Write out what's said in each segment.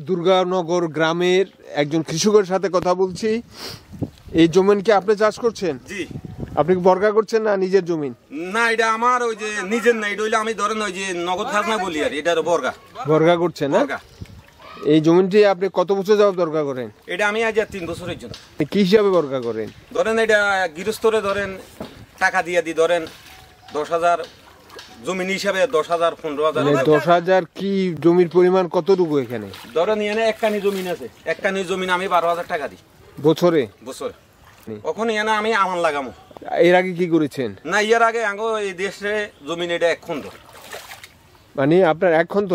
দুর্গানগর গ্রামের একজন কৃষকের সাথে কথা বলছি। এই জমিন কি আপনি চাষ করছেন? জি। আপনি কি বর্গা করছেন না নিজের জমিন? না, এটা আমার ওই যে নিজের না, এটা হইলে আমি ধরেন ওই যে নগদ খাজনা বলি আর এটা বর্গা। বর্গা করছেন না? বর্গা। এই জমিনটি আপনি কত বছর যাবত বর্গা করেন? এটা আমি আজ 3 বছরের জন্য। কি হিসাবে বর্গা করেন? ধরেন এটা গৃহস্থরে ধরেন টাকা দিয়ে দিই, ধরেন 10,000 জমিন হিসাবে 10,000 15,000। 10,000 কি জমির পরিমাণ কতটুকু এখানে? ধরেন এখানে এক কানি জমিন আছে, এক কানি জমিন আমি 12,000 টাকা দিই বছরে। ওখানে এনে আমি আমান লাগামো। এর আগে কি করেছেন? না, এর আগে আঙ্গো এই দেশে জমিন এটা 1 খন্ড। মানে আপনার 1 খন্ড?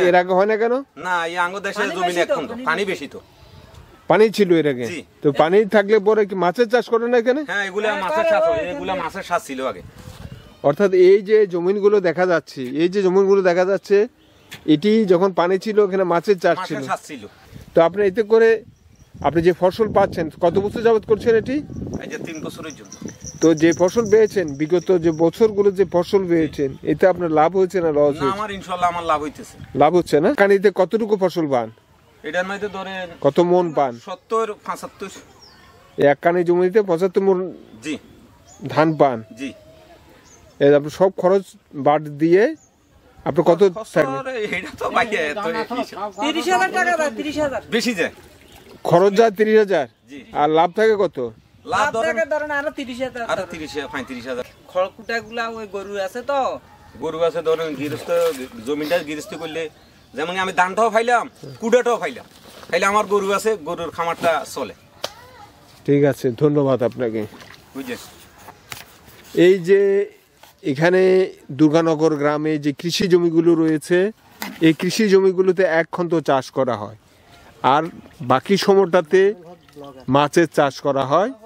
এর আগে হয় না কেন? না, এই আঙ্গো দেশে জমিন 1 খন্ড, পানি বেশি তো। পানি ছিল এর আগে? তো পানি থাকলে পরে কি মাছের চাষ করেন না এখানে? হ্যাঁ, এগুলা মাছের চাষ হয়, এগুলা মাছের চাষ ছিল আগে। অর্থাৎ এই যে জমিনগুলো দেখা যাচ্ছে, এটি যখন পানি ছিল ওখানে মাছের চাষ ছিল। তো আপনি এতে করে আপনি যে ফসল পাচ্ছেন, কত বছর যাবত করছেন এটি? এই যে 3 বছরের জন্য। তো যে ফসল পেয়েছেন, বিগত যে বছরগুলো যে ফসল পেয়েছেন, এতে আপনার লাভ হয়েছে না লস হয়েছে? আমার ইনশাআল্লাহ আমার লাভ হইতেছে। লাভ হচ্ছে না? কানিতে কতটুকু ফসল পান? এটার মধ্যে ধরেন কত মন পান? 70-75। এক কানি জমিতে 75 মন জি ধান পান? জি। এই আপনি সব খরচ বাদ দিয়ে আপনি কত থাকবে? এটা তো ভাই 30,000 টাকা দেয়, 30,000 বেশি যায়। খরচ যায় 30,000 আর লাভ থাকে কত? লাভ ধরেন আরো 30,000। আরো 30-35,000। খড়কুটাগুলা ওই গরু আছে তো, গরু আছে, ধরেন গৃহস্থ জমিটা গৃহস্থ করলে যেমন আমি ধানটাও ফাইলাম, কুড়াটাও ফাইলাম, তাইলে আমার গরু আছে, গরুর খামারটা চলে। ঠিক আছে, ধন্যবাদ আপনাকে। বুঝছেন? এই যে এখানে দুর্গানগর গ্রামে যে কৃষি জমিগুলো রয়েছে, এই কৃষি জমিগুলোতে 1 খন্ড চাষ করা হয়, আর বাকি সময়টাতে মাছের চাষ করা হয়।